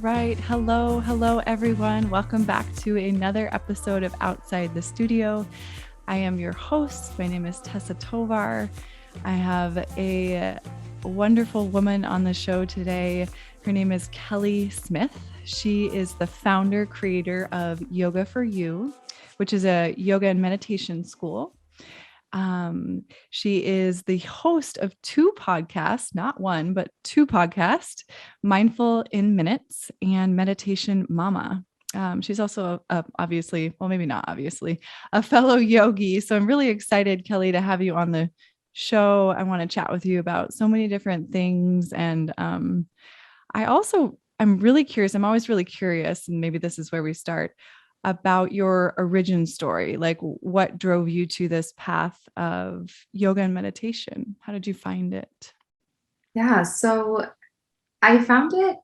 right. Hello, everyone. Welcome back to another episode of Outside the Studio. I am your host. My name is Tessa Tovar. I have a wonderful woman on the show today. Her name is Kelly Smith. She is the founder, creator of Yoga for You, which is a yoga and meditation school. She is the host of two podcasts, not one, but two podcasts, Mindful in Minutes and Meditation Mama. She's also obviously, well, maybe not obviously, a fellow yogi. So I'm really excited, Kelly, to have you on the show. I want to chat with you about so many different things. And I'm really curious. I'm always really curious. And maybe this is where we start about your origin story. Like, what drove you to this path of yoga and meditation? How did you find it? Yeah, so I found it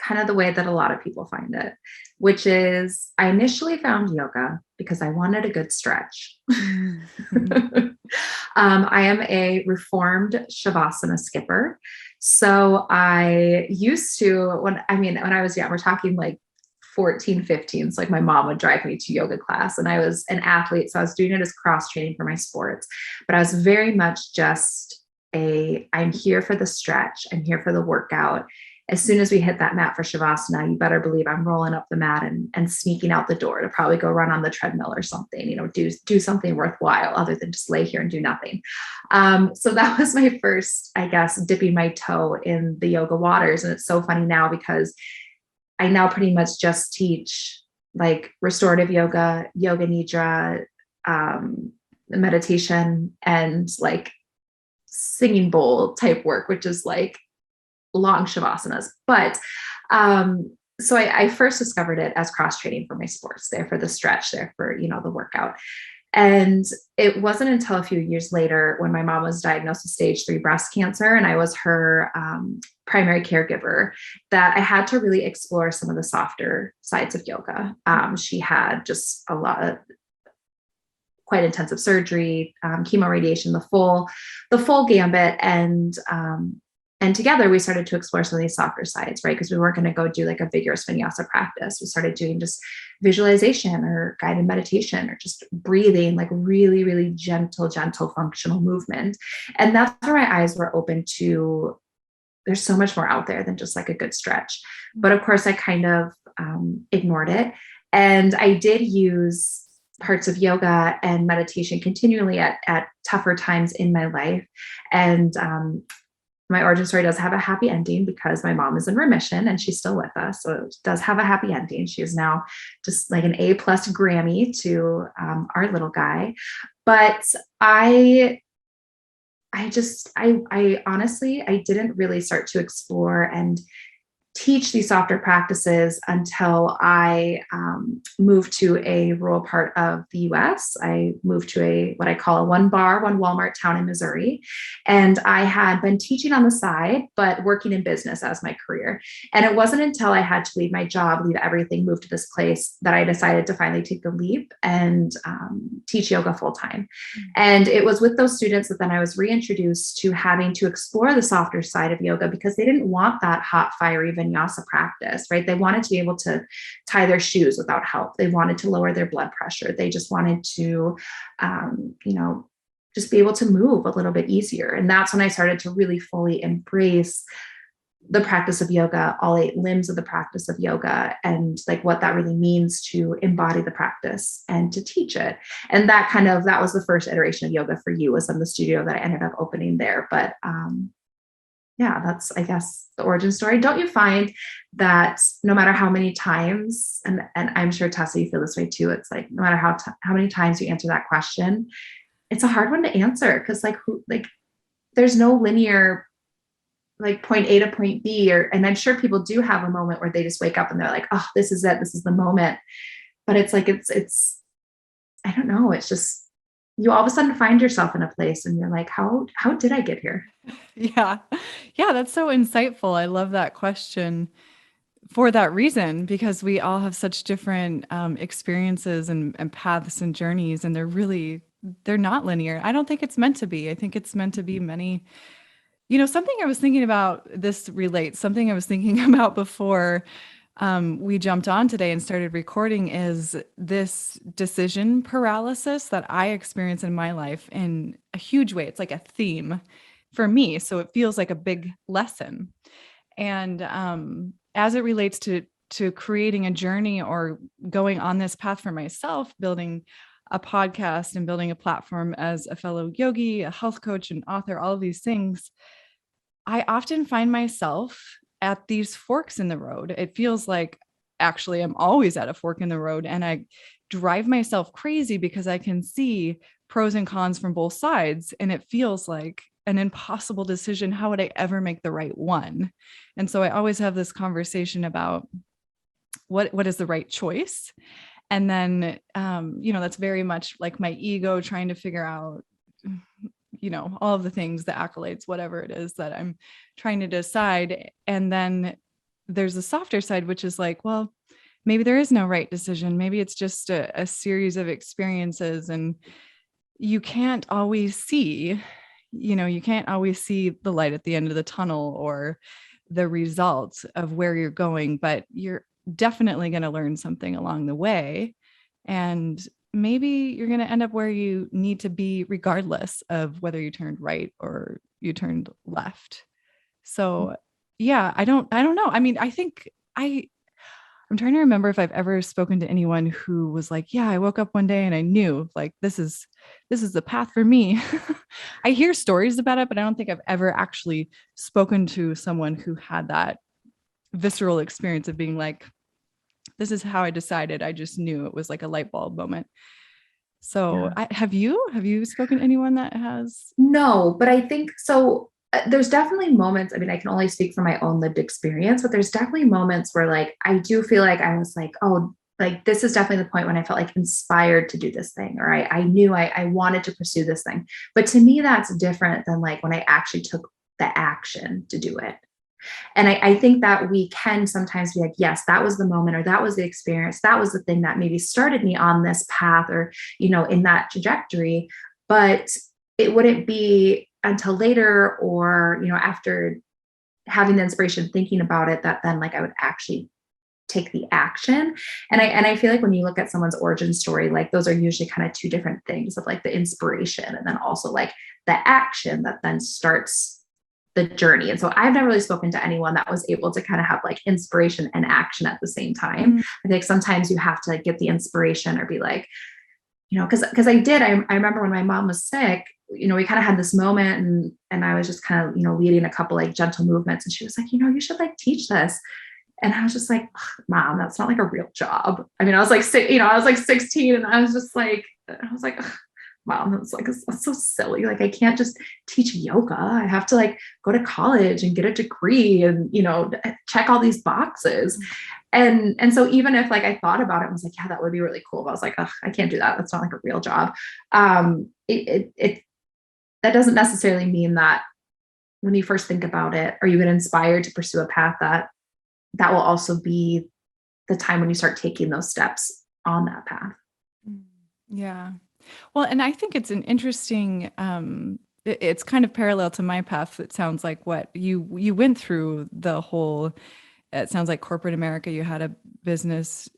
kind of the way that a lot of people find it, which is I initially found yoga because I wanted a good stretch. Mm-hmm. I am a reformed Savasana skipper. So I used to, when I was young, we're talking like 14, 15. So like my mom would drive me to yoga class and I was an athlete. So I was doing it as cross training for my sports, but I was very much just I'm here for the stretch. I'm here for the workout. As soon as we hit that mat for Shavasana, you better believe I'm rolling up the mat and sneaking out the door to probably go run on the treadmill or something, do something worthwhile other than just lay here and do nothing. So that was my first, I guess, dipping my toe in the yoga waters. And it's so funny now because I now pretty much just teach like restorative yoga, yoga nidra, meditation, and like singing bowl type work, which is like long shavasanas. But so I first discovered it as cross training for my sports, there for the stretch, there for, the workout. And it wasn't until a few years later when my mom was diagnosed with stage 3 breast cancer and I was her primary caregiver that I had to really explore some of the softer sides of yoga. She had just a lot of quite intensive surgery, chemo, radiation, the full gambit. And together we started to explore some of these softer sides, right? Because we weren't going to go do like a vigorous vinyasa practice. We started doing just visualization or guided meditation or just breathing, like really, really gentle functional movement. And that's where my eyes were open to, there's so much more out there than just like a good stretch. But of course I kind of ignored it. And I did use parts of yoga and meditation continually at tougher times in my life. And my origin story does have a happy ending because my mom is in remission and she's still with us. So it does have a happy ending. She is now just like an A+ Grammy to our little guy. But I honestly, I didn't really start to explore and teach these softer practices until I moved to a rural part of the US. I moved to what I call a one Walmart town in Missouri. And I had been teaching on the side, but working in business as my career. And it wasn't until I had to leave my job, leave everything, move to this place that I decided to finally take the leap and teach yoga full time. And it was with those students that then I was reintroduced to having to explore the softer side of yoga because they didn't want that hot, fiery vinyasa practice, right? They wanted to be able to tie their shoes without help. They wanted to lower their blood pressure. They just wanted to, just be able to move a little bit easier. And that's when I started to really fully embrace the practice of yoga, all 8 limbs of the practice of yoga, and like what that really means to embody the practice and to teach it. And that was the first iteration of Yoga for You, was in the studio that I ended up opening there. But yeah, that's, I guess, the origin story. Don't you find that no matter how many times, and I'm sure Tessa, you feel this way too, it's like no matter how many times you answer that question, it's a hard one to answer because there's no linear like point A to point B, and I'm sure people do have a moment where they just wake up and they're like, oh, this is it, this is the moment. But it's like it's I don't know, it's just you all of a sudden find yourself in a place and you're like, how did I get here? Yeah. Yeah, that's so insightful. I love that question for that reason, because we all have such different experiences and paths and journeys, and they're not linear. I don't think it's meant to be. I think it's meant to be many Something I was thinking about, this relates, something I was thinking about before we jumped on today and started recording, is this decision paralysis that I experience in my life in a huge way. It's like a theme for me. So it feels like a big lesson. And as it relates to creating a journey or going on this path for myself, building a podcast and building a platform as a fellow yogi, a health coach, and author, all of these things, I often find myself at these forks in the road. It feels like actually I'm always at a fork in the road, and I drive myself crazy because I can see pros and cons from both sides. And it feels like an impossible decision. How would I ever make the right one? And so I always have this conversation about what is the right choice. And then, that's very much like my ego trying to figure out, all of the things, the accolades, whatever it is that I'm trying to decide. And then there's a softer side, which is like, well, maybe there is no right decision. Maybe it's just a series of experiences, and you can't always see, you can't always see the light at the end of the tunnel or the result of where you're going, but you're definitely going to learn something along the way. And maybe you're going to end up where you need to be, regardless of whether you turned right or you turned left. So yeah, I don't know. I mean, I think I'm trying to remember if I've ever spoken to anyone who was like, yeah, I woke up one day and I knew, like, this is the path for me. I hear stories about it, but I don't think I've ever actually spoken to someone who had that visceral experience of being like, this is how I decided. I just knew. It was like a light bulb moment. So have you spoken to anyone that has? No, but I think so. There's definitely moments. I mean, I can only speak from my own lived experience, but there's definitely moments where like I do feel like I was like, oh, like this is definitely the point when I felt like inspired to do this thing, or I knew I wanted to pursue this thing. But to me, that's different than like when I actually took the action to do it. And I think that we can sometimes be like, yes, that was the moment, or that was the experience, that was the thing that maybe started me on this path, or, in that trajectory. But it wouldn't be until later, or, after having the inspiration, thinking about it, that then like I would actually take the action. And I feel like when you look at someone's origin story, like those are usually kind of two different things, of like the inspiration and then also like the action that then starts the journey. And so I've never really spoken to anyone that was able to kind of have like inspiration and action at the same time. I think sometimes you have to get the inspiration, or be like, because I remember when my mom was sick, we kind of had this moment, and I was just kind of, leading a couple like gentle movements, and she was like, you should like teach this. And I was just like, Mom, that's not like a real job. I mean, I was like, I was like 16, and I was like, Mom, that's so silly. Like, I can't just teach yoga. I have to like go to college and get a degree and, check all these boxes. And so even if like I thought about it and was like, yeah, that would be really cool, but I was like, I can't do that. That's not like a real job. That doesn't necessarily mean that when you first think about it, or you get inspired to pursue a path, that will also be the time when you start taking those steps on that path. Yeah. Well, and I think it's an interesting, it's kind of parallel to my path. It sounds like what you went through the whole, it sounds like corporate America, you had a business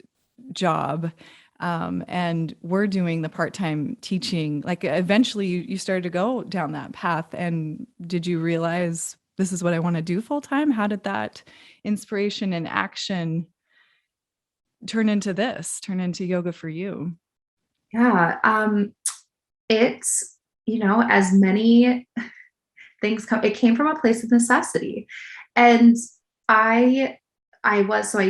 job, and we're doing the part-time teaching. Like eventually you started to go down that path. And did you realize this is what I want to do full time? How did that inspiration and action turn into yoga for you? Yeah. It's, as many things come, it came from a place of necessity. And I, I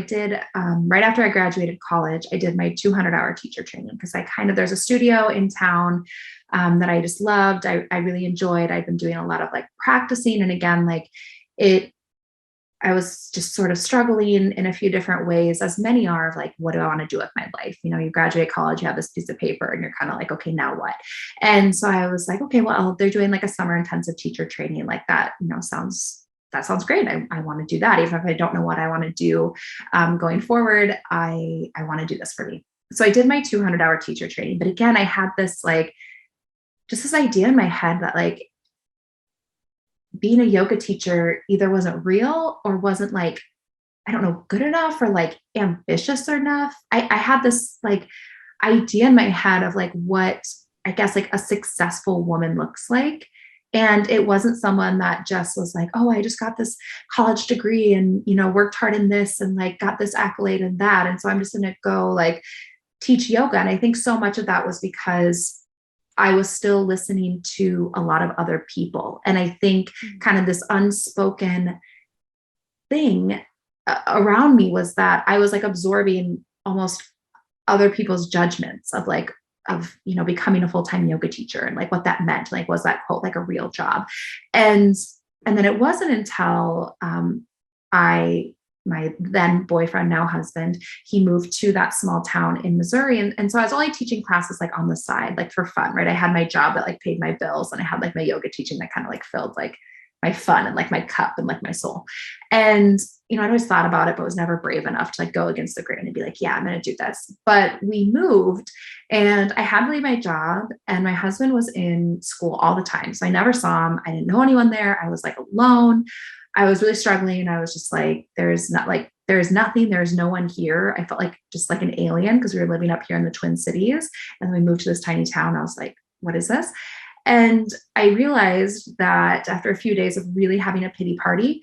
did, right after I graduated college, I did my 200-hour teacher training, because there's a studio in town that I just loved. I really enjoyed. I've been doing a lot of like practicing. And again, like I was just sort of struggling in a few different ways, as many are, of like, what do I want to do with my life? You graduate college, you have this piece of paper, and you're kind of like, okay, now what? And so I was like, okay, well, they're doing like a summer intensive teacher training, like that, sounds great. I want to do that. Even if I don't know what I want to do going forward, I want to do this for me. So I did my 200-hour teacher training. But again, I had this like, just this idea in my head that like, being a yoga teacher either wasn't real or wasn't like, I don't know, good enough or like ambitious enough. I had this like idea in my head of like what I guess like a successful woman looks like. And it wasn't someone that just was like, oh, I just got this college degree and, worked hard in this and like got this accolade and that. And so I'm just going to go like teach yoga. And I think so much of that was because I was still listening to a lot of other people. And I think kind of this unspoken thing around me was that I was like absorbing almost other people's judgments of becoming a full-time yoga teacher and like what that meant. Like, was that quote like a real job? And then it wasn't until my then boyfriend, now husband, he moved to that small town in Missouri. And so I was only teaching classes like on the side, like for fun, right? I had my job that like paid my bills and I had like my yoga teaching that kind of like filled like my fun and like my cup and like my soul. And, I'd always thought about it, but was never brave enough to like go against the grain and be like, yeah, I'm going to do this. But we moved and I had to leave my job and my husband was in school all the time. So I never saw him. I didn't know anyone there. I was like alone. I was really struggling. And I was just like, there's nothing, there's no one here. I felt like just like an alien because we were living up here in the Twin Cities. And we moved to this tiny town. I was like, what is this? And I realized that after a few days of really having a pity party,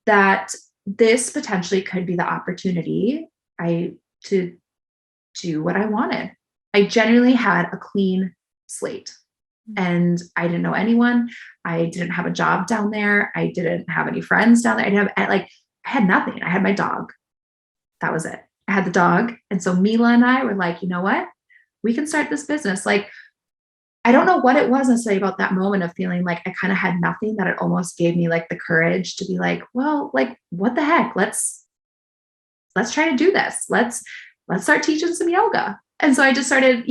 that this potentially could be the opportunity to do what I wanted. I genuinely had a clean slate and I didn't know anyone. I didn't have a job down there. I didn't have any friends down there. I had nothing. I had my dog. That was it. I had the dog. And so Mila and I were like, you know what? We can start this business. Like, I don't know what it was necessarily about that moment of feeling like I kind of had nothing, that it almost gave me like the courage to be like, well, like, what the heck? Let's try to do this. Let's start teaching some yoga. And so I just started,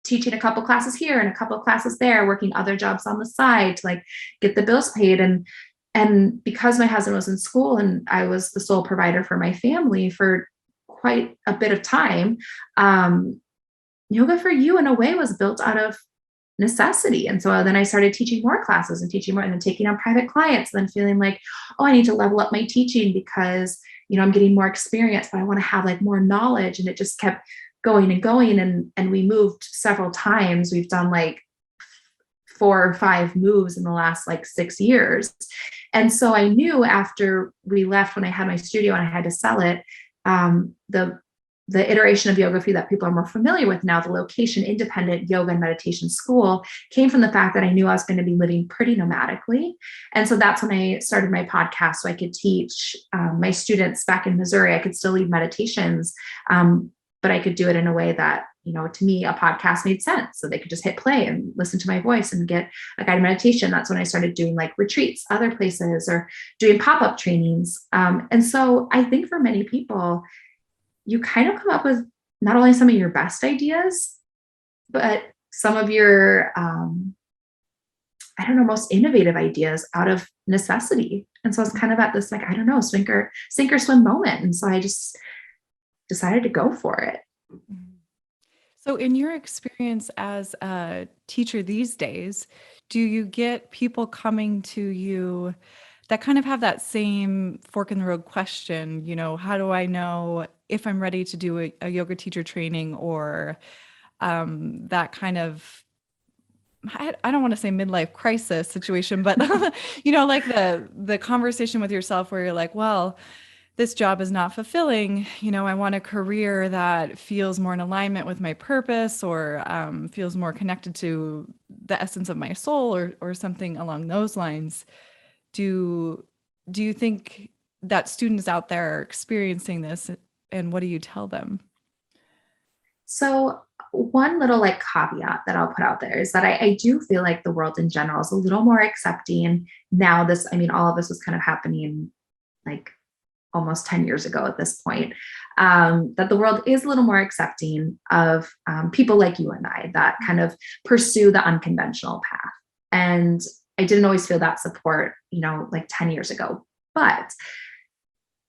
teaching a couple classes here and a couple of classes there, working other jobs on the side to like get the bills paid. And because my husband was in school and I was the sole provider for my family for quite a bit of time, Yoga for You in a way was built out of necessity. And so then I started teaching more classes and teaching more and then taking on private clients, and then feeling like, oh, I need to level up my teaching because, I'm getting more experience, but I want to have like more knowledge. And it just kept going and going. And we moved several times. We've done like 4 or 5 moves in the last like 6 years. And so I knew after we left, when I had my studio and I had to sell it, the iteration of Yoga for You that people are more familiar with now, the location independent yoga and meditation school, came from the fact that I knew I was going to be living pretty nomadically. And so that's when I started my podcast, so I could teach my students back in Missouri. I could still lead meditations, but I could do it in a way that, to me, a podcast made sense. So they could just hit play and listen to my voice and get a guided meditation. That's when I started doing like retreats, other places, or doing pop-up trainings. And so I think for many people, you kind of come up with not only some of your best ideas, but some of your, most innovative ideas out of necessity. And so I was kind of at this, like, sink or swim moment. And so I just decided to go for it. So in your experience as a teacher these days, do you get people coming to you that kind of have that same fork in the road question, how do I know if I'm ready to do a yoga teacher training, or that kind of, I don't want to say midlife crisis situation, but like the conversation with yourself where you're like, well, this job is not fulfilling. I want a career that feels more in alignment with my purpose, or feels more connected to the essence of my soul, or something along those lines. Do you think that students out there are experiencing this, and what do you tell them? So one little like caveat that I'll put out there is that I do feel like the world in general is a little more accepting now. All of this was kind of happening like almost 10 years ago at this point, that the world is a little more accepting of people like you and I that kind of pursue the unconventional path. And I didn't always feel that support, like 10 years ago. But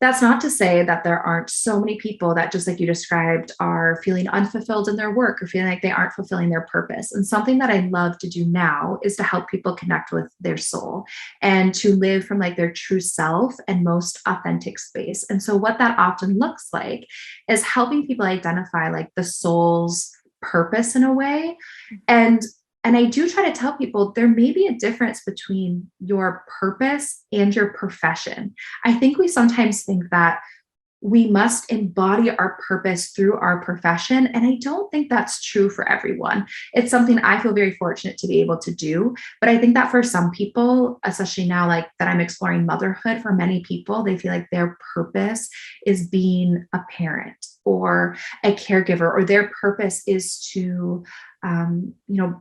That's not to say that there aren't so many people that, just like you described, are feeling unfulfilled in their work or feeling like they aren't fulfilling their purpose. And something that I love to do now is to help people connect with their soul and to live from like their true self and most authentic space. And so what that often looks like is helping people identify like the soul's purpose in a way. And I do try to tell people there may be a difference between your purpose and your profession. I think we sometimes think that we must embody our purpose through our profession. And I don't think that's true for everyone. It's something I feel very fortunate to be able to do. But I think that for some people, especially now, like that I'm exploring motherhood, for many people, they feel like their purpose is being a parent or a caregiver, or their purpose is to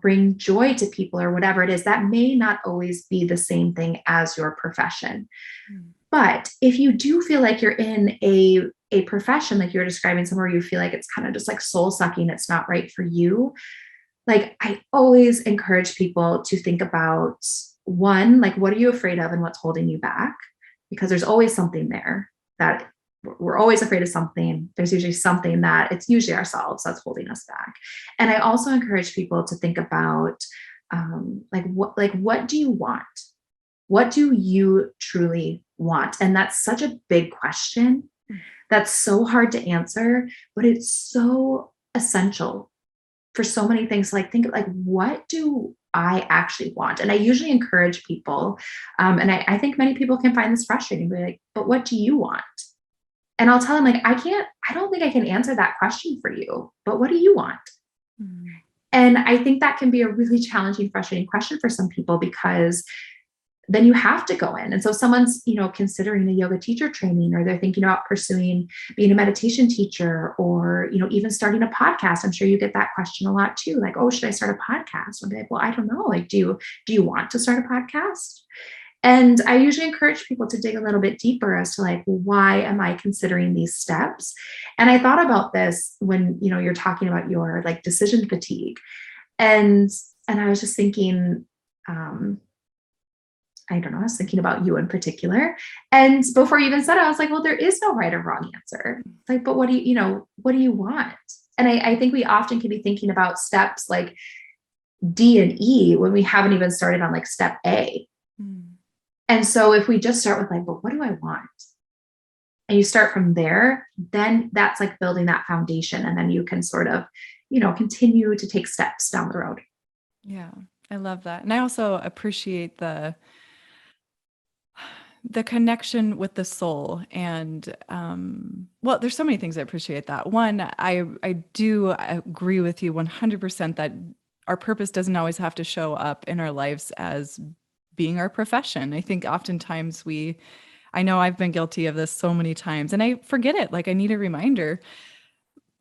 bring joy to people or whatever it is. That may not always be the same thing as your profession. But if you do feel like you're in a profession, like you're describing, somewhere you feel like it's kind of just like soul sucking, it's not right for you, like I always encourage people to think about, one, like what are you afraid of and what's holding you back? Because there's always something there that we're always afraid of something. There's usually something that it's usually ourselves that's holding us back. And I also encourage people to think about what do you want? What do you truly want? And that's such a big question. That's so hard to answer, but it's so essential for so many things. Like think of like, what do I actually want? And I usually encourage people, and I think many people can find this frustrating, but like, but what do you want? And I'll tell them like, I don't think I can answer that question for you, but what do you want? Mm-hmm. And I think that can be a really challenging, frustrating question for some people, because then you have to go in. And so someone's, considering a yoga teacher training, or they're thinking about pursuing being a meditation teacher, or, even starting a podcast. I'm sure you get that question a lot too. Like, oh, should I start a podcast? I'll be like, well, I don't know. Like, do you want to start a podcast? And I usually encourage people to dig a little bit deeper as to like, why am I considering these steps? And I thought about this when, you're talking about your like decision fatigue. And I was just thinking, I don't know, I was thinking about you in particular. And before you even said it, I was like, well, there is no right or wrong answer. It's like, but what do you want? And I think we often can be thinking about steps like D and E when we haven't even started on like step A. And so if we just start with like, but what do I want? And you start from there, then that's like building that foundation. And then you can sort of, continue to take steps down the road. Yeah, I love that. And I also appreciate the connection with the soul. And well, there's so many things I appreciate that. One, I do agree with you 100% that our purpose doesn't always have to show up in our lives as being our profession. I think oftentimes I know I've been guilty of this so many times, and I forget it. Like I need a reminder.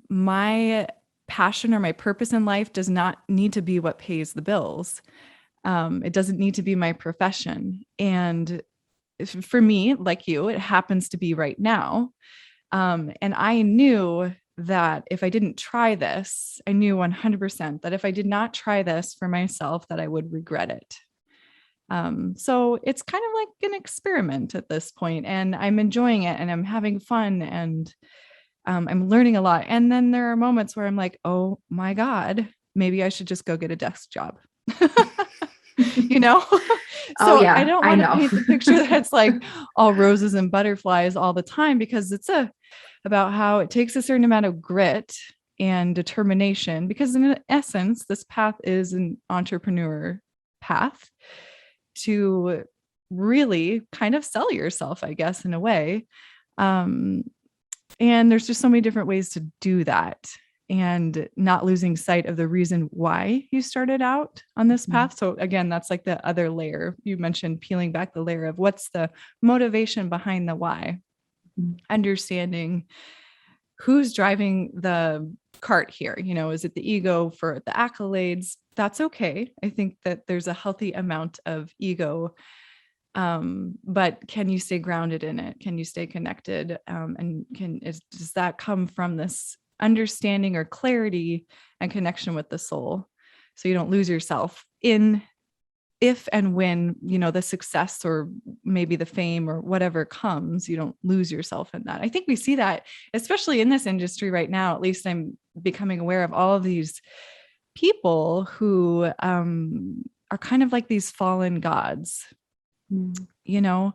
My passion or my purpose in life does not need to be what pays the bills. It doesn't need to be my profession. And for me, like you, it happens to be right now. And I knew that if I didn't try this, I knew 100% that if I did not try this for myself, that I would regret it. So it's kind of like an experiment at this point, and I'm enjoying it and I'm having fun, and I'm learning a lot. And then there are moments where I'm like, oh my God, maybe I should just go get a desk job. So yeah, I don't want to paint the picture that's like all roses and butterflies all the time, because it's about how it takes a certain amount of grit and determination, because in essence, this path is an entrepreneur path to really kind of sell yourself, I guess, in a way. And there's just so many different ways to do that, and not losing sight of the reason why you started out on this path. So again, that's like the other layer you mentioned, peeling back the layer of what's the motivation behind the why, understanding who's driving the cart here. Is it the ego for the accolades? That's okay. I think that there's a healthy amount of ego, but can you stay grounded in it? Can you stay connected? And does that come from this understanding or clarity and connection with the soul, so you don't lose yourself in if and when, the success or maybe the fame or whatever comes, you don't lose yourself in that. I think we see that, especially in this industry right now. At least I'm becoming aware of all of these people who are kind of like these fallen gods, you know?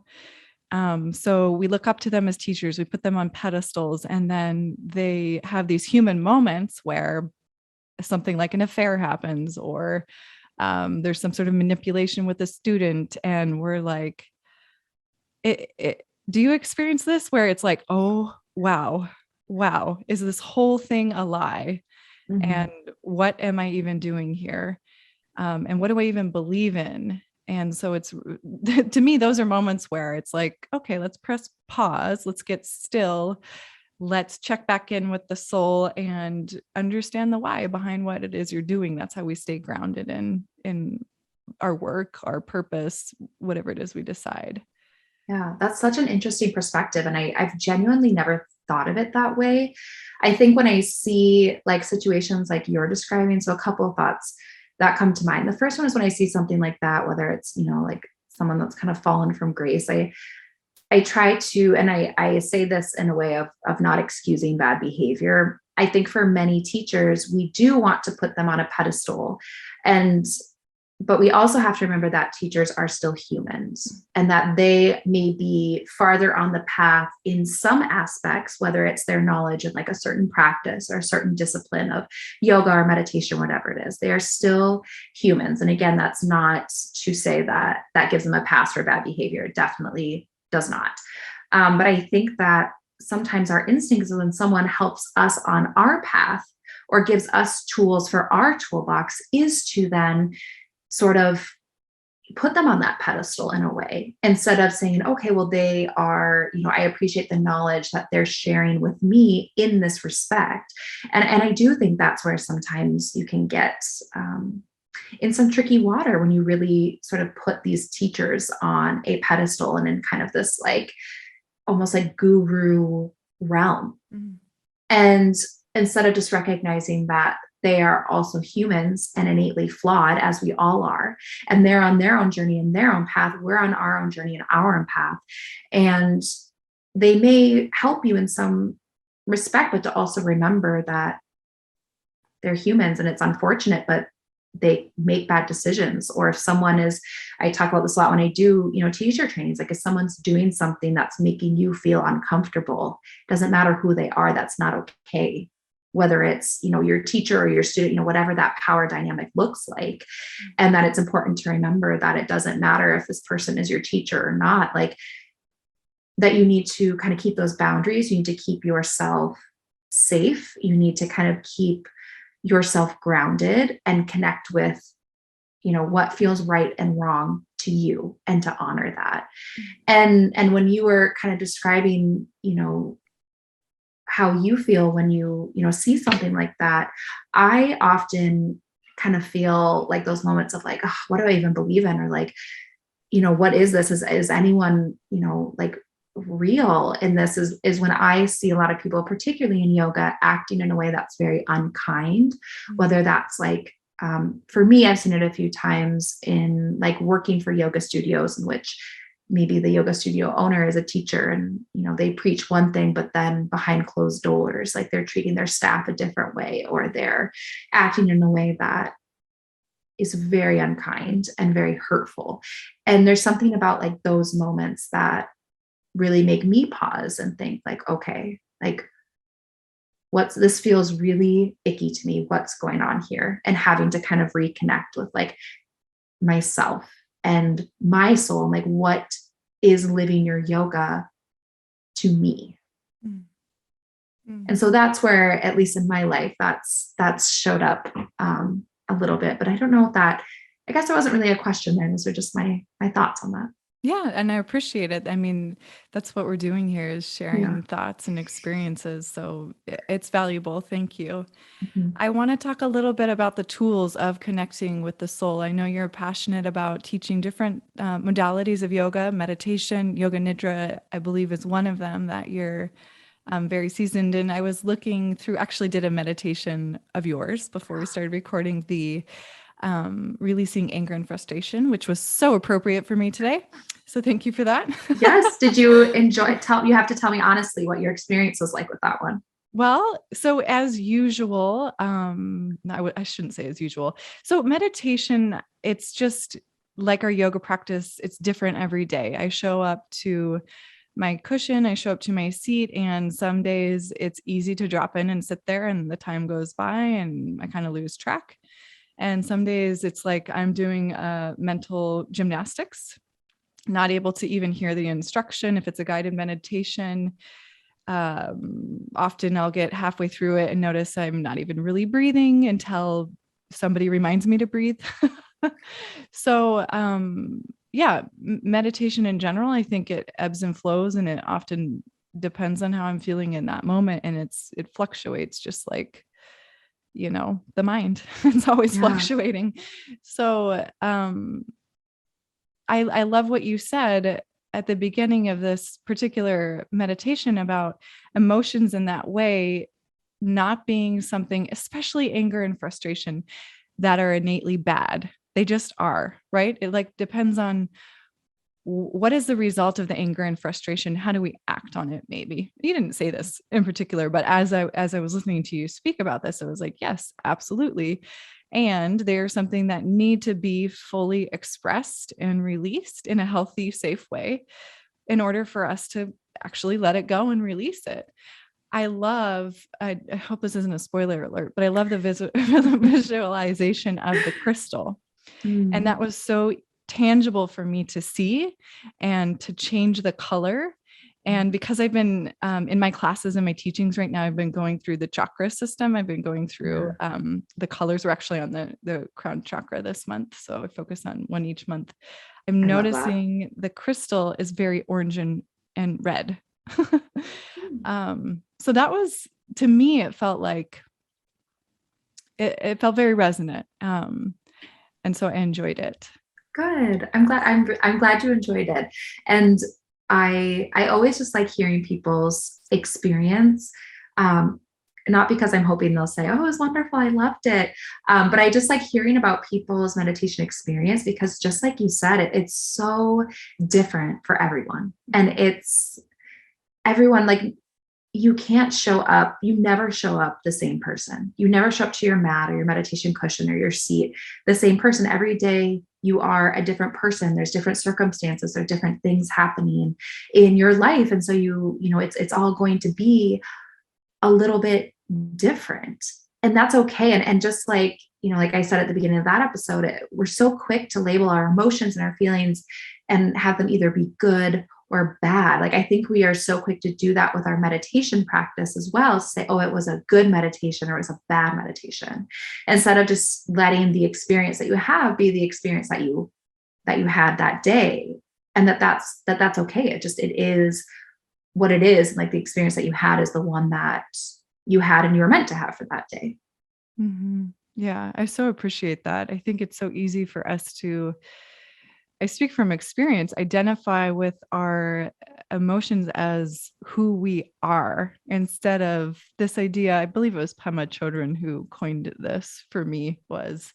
So we look up to them as teachers, we put them on pedestals, and then they have these human moments where something like an affair happens, or there's some sort of manipulation with a student. And we're like, do you experience this where it's like, oh, wow, is this whole thing a lie? Mm-hmm. And what am I even doing here? And what do I even believe in? And so it's, to me, those are moments where it's like, okay, let's press pause, let's get still, let's check back in with the soul and understand the why behind what it is you're doing. That's how we stay grounded in our work, our purpose, whatever it is we decide. Yeah, that's such an interesting perspective. And I've genuinely never thought of it that way. I think when I see like situations like you're describing, so a couple of thoughts that come to mind. The first one is when I see something like that, whether it's, like someone that's kind of fallen from grace, I try to, and I say this in a way of not excusing bad behavior. I think for many teachers, we do want to put them on a pedestal, but we also have to remember that teachers are still humans, and that they may be farther on the path in some aspects, whether it's their knowledge of like a certain practice or a certain discipline of yoga or meditation, whatever it is. They are still humans. And again, that's not to say that that gives them a pass for bad behavior. It definitely does not. But I think that sometimes our instincts is when someone helps us on our path or gives us tools for our toolbox is to then sort of put them on that pedestal in a way, instead of saying, okay, well, they are, I appreciate the knowledge that they're sharing with me in this respect. And I do think that's where sometimes you can get in some tricky water when you really sort of put these teachers on a pedestal and in kind of this like almost like guru realm. Mm-hmm. And instead of just recognizing that they are also humans and innately flawed, as we all are, and they're on their own journey and their own path, we're on our own journey and our own path, and they may help you in some respect, but to also remember that they're humans and it's unfortunate, but they make bad decisions. Or if someone is, I talk about this a lot when I do, teacher trainings, like if someone's doing something that's making you feel uncomfortable, doesn't matter who they are, that's not okay. Whether it's, your teacher or your student, whatever that power dynamic looks like. And that it's important to remember that it doesn't matter if this person is your teacher or not, like that you need to kind of keep those boundaries. You need to keep yourself safe. You need to kind of keep yourself grounded and connect with, what feels right and wrong to you, and to honor that. And when you were kind of describing, how you feel when you see something like that, I often kind of feel like those moments of like, oh, what do I even believe in? Or like, what is this? Is anyone, like real in this? Is when I see a lot of people, particularly in yoga, acting in a way that's very unkind, whether that's like, for me, I've seen it a few times in like working for yoga studios in which maybe the yoga studio owner is a teacher and, they preach one thing, but then behind closed doors, like they're treating their staff a different way, or they're acting in a way that is very unkind and very hurtful. And there's something about like those moments that really make me pause and think like, okay, like this feels really icky to me. What's going on here? And having to kind of reconnect with like myself and my soul, and like what is living your yoga to me. Mm-hmm. And so that's where, at least in my life, that's showed up a little bit. But I don't know if that, I guess there wasn't really a question there. Those are just my thoughts on that. Yeah. And I appreciate it. I mean, that's what we're doing here, is sharing thoughts and experiences. So it's valuable. Thank you. Mm-hmm. I want to talk a little bit about the tools of connecting with the soul. I know you're passionate about teaching different modalities of yoga, meditation, yoga nidra, I believe is one of them that you're very seasoned in. I was looking through, actually did a meditation of yours before we started recording. The releasing anger and frustration, which was so appropriate for me today. So thank you for that. Yes. Did you enjoy, you have to tell me honestly what your experience was like with that one. Well, so as usual, I shouldn't say as usual. So meditation, it's just like our yoga practice. It's different every day. I show up to my cushion, I show up to my seat, and some days it's easy to drop in and sit there and the time goes by and I kind of lose track. And some days it's like I'm doing mental gymnastics, not able to even hear the instruction if it's a guided meditation. Often I'll get halfway through it and notice I'm not even really breathing until somebody reminds me to breathe. So, yeah, meditation in general, I think it ebbs and flows, and it often depends on how I'm feeling in that moment. And it fluctuates just like, the mind. It's always fluctuating. So, I love what you said at the beginning of this particular meditation about emotions in that way, not being something, especially anger and frustration, that are innately bad. They just are, right? It like depends on what is the result of the anger and frustration. How do we act on it? Maybe you didn't say this in particular, but as I was listening to you speak about this, I was like, yes, absolutely. And they're something that need to be fully expressed and released in a healthy, safe way in order for us to actually let it go and release it. I hope this isn't a spoiler alert, but I love the visualization of the crystal. And that was so tangible for me to see and to change the color. And because I've been in my classes and my teachings right now, I've been going through the chakra system. I've been going through the colors. We're actually on the crown chakra this month. So I focus on one each month. I'm noticing the crystal is very orange and red. So that was, to me, it felt like it felt very resonant. And so I enjoyed it. Good. I'm glad you enjoyed it. And I always just like hearing people's experience. Not because I'm hoping they'll say, "Oh, it was wonderful, I loved it." But I just like hearing about people's meditation experience, because just like you said, it's so different for everyone. And it's everyone, like, you can't show up, you never show up the same person. You never show up to your mat or your meditation cushion or your seat the same person. Every day you are a different person. There's different circumstances, there are different things happening in your life. And so it's all going to be a little bit different. And that's okay. And just like, like I said at the beginning of that episode, we're so quick to label our emotions and our feelings and have them either be good or bad. Like, I think we are so quick to do that with our meditation practice as well. Say, oh, it was a good meditation or it was a bad meditation, instead of just letting the experience that you have be the experience that you had that day. And that's okay. It is what it is. And like, the experience that you had is the one that you had and you were meant to have for that day. Mm-hmm. Yeah, I so appreciate that. I think it's so easy for us to, I speak from experience, identify with our emotions as who we are, instead of this idea. I believe it was Pema Chodron who coined this for me, was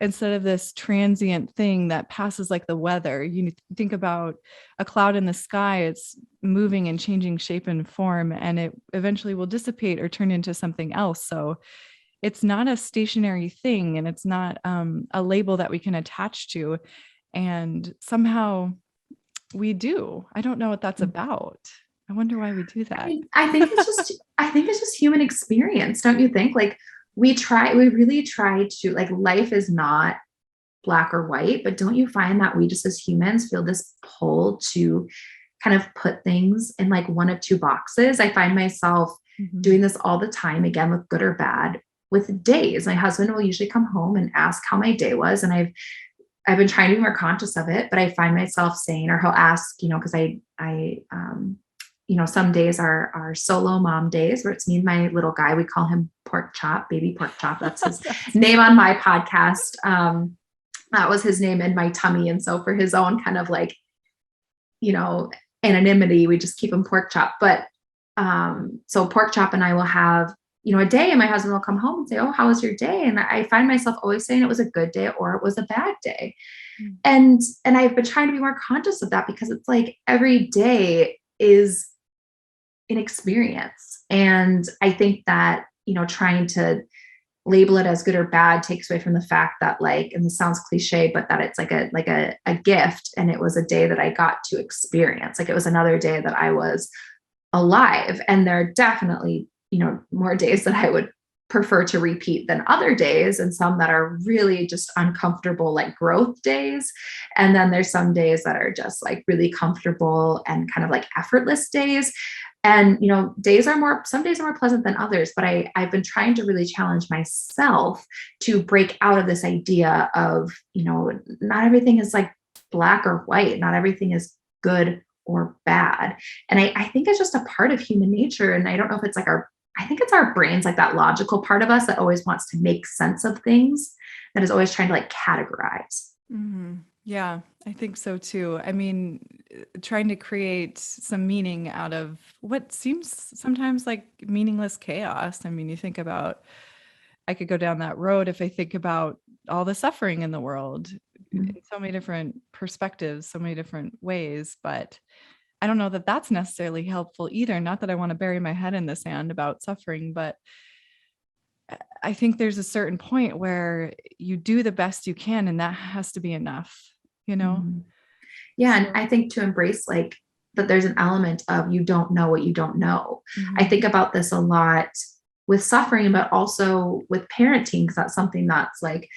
instead of this transient thing that passes like the weather. You think about a cloud in the sky, it's moving and changing shape and form, and it eventually will dissipate or turn into something else. So it's not a stationary thing, and it's not a label that we can attach to. And somehow we do. I don't know what that's about. I wonder why we do that. I think it's just human experience. Don't you think? Like, we really try to, like, life is not black or white, but don't you find that we just as humans feel this pull to kind of put things in like one of two boxes? I find myself doing this all the time, again, with good or bad, with days. My husband will usually come home and ask how my day was. And I've been trying to be more conscious of it, but I find myself saying, or he'll ask, because some days are solo mom days where it's me and my little guy. We call him Pork Chop, baby Pork Chop. That's his name on my podcast. That was his name in my tummy. And so for his own kind of like, anonymity, we just keep him Pork Chop. But so Pork Chop and I will have, a day, and my husband will come home and say, "Oh, how was your day?" And I find myself always saying it was a good day or it was a bad day. Mm. And I've been trying to be more conscious of that, because it's like every day is an experience. And I think that, trying to label it as good or bad takes away from the fact that, like, and this sounds cliche, but that it's like a gift. And it was a day that I got to experience. Like, it was another day that I was alive. And there are definitely, more days that I would prefer to repeat than other days, and some that are really just uncomfortable, like growth days. And then there's some days that are just like really comfortable and kind of like effortless days. And some days are more pleasant than others, but I've been trying to really challenge myself to break out of this idea of, not everything is like black or white, not everything is good or bad. And I think it's just a part of human nature. And I don't know if it's like I think it's our brains, like that logical part of us that always wants to make sense of things, that is always trying to like categorize. Mm-hmm. Yeah, I think so too. I mean, trying to create some meaning out of what seems sometimes like meaningless chaos. I mean, you think about, I could go down that road if I think about all the suffering in the world in so many different perspectives, so many different ways, but I don't know that that's necessarily helpful either. Not that I want to bury my head in the sand about suffering, but I think there's a certain point where you do the best you can, and that has to be enough, you know? Mhm. Yeah. And So, I think to embrace like that there's an element of you don't know what you don't know. I mhm, think about this a lot with suffering, but also with parenting, because that's something that's like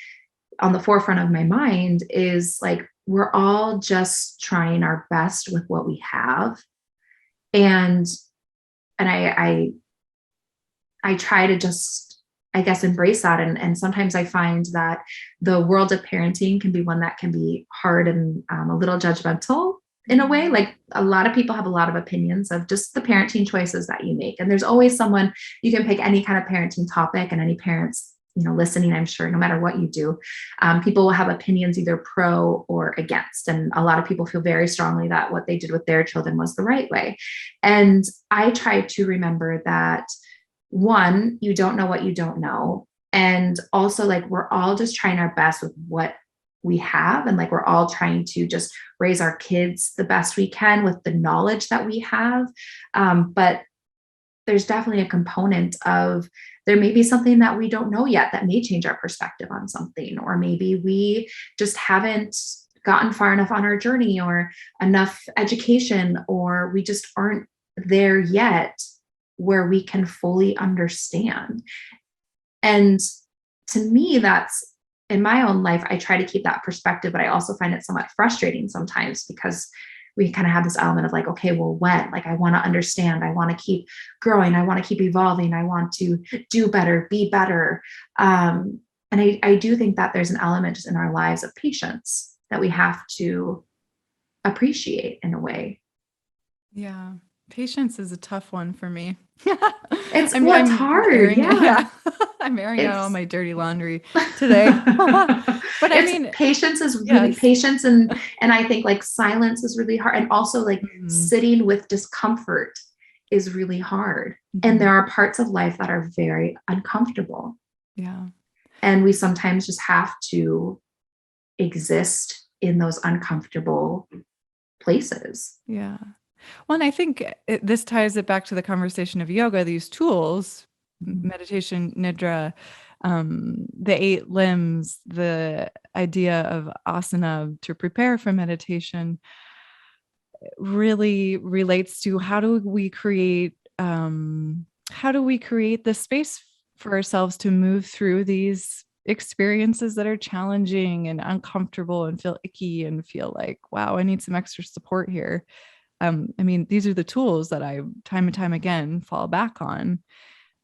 on the forefront of my mind, is like we're all just trying our best with what we have. And I try to just, I guess, embrace that. And sometimes I find that the world of parenting can be one that can be hard and a little judgmental in a way. mhm. Like, a lot of people have a lot of opinions of just the parenting choices that you make. And there's always someone, you can pick any kind of parenting topic, and any parents, listening, I'm sure, no matter what you do, people will have opinions either pro or against. And a lot of people feel very strongly that what they did with their children was the right way. And I try to remember that, one, you don't know what you don't know. And also, like, we're all just trying our best with what we have. And like, we're all trying to just raise our kids the best we can with the knowledge that we have. But there's definitely a component of, there may be something that we don't know yet that may change our perspective on something, or maybe we just haven't gotten far enough on our journey, or enough education, or we just aren't there yet where we can fully understand. And to me, that's, in my own life, I try to keep that perspective, but I also find it somewhat frustrating sometimes, because we kind of have this element of like, okay, well, when? Like, I want to understand, I want to keep growing, I want to keep evolving, I want to do better, be better. And I do think that there's an element just in our lives of patience that we have to appreciate in a way. Yeah. Patience is a tough one for me. It's, I'm well, it's I'm hard. airing, Yeah. yeah. I'm airing out all It's, my dirty laundry today. But I it's mean, patience is really yes. patience. And I think like silence is really hard. And also like Mhm, sitting with discomfort is really hard. And mhm. there are parts of life that are very uncomfortable. Yeah. And we sometimes just have to exist in those uncomfortable places. Yeah. Well, and I think this ties it back to the conversation of yoga, these tools, meditation, nidra, the 8 limbs, the idea of asana to prepare for meditation really relates to how do we create the space for ourselves to move through these experiences that are challenging and uncomfortable and feel icky and feel like, wow, I need some extra support here. I mean, these are the tools that I time and time again fall back on.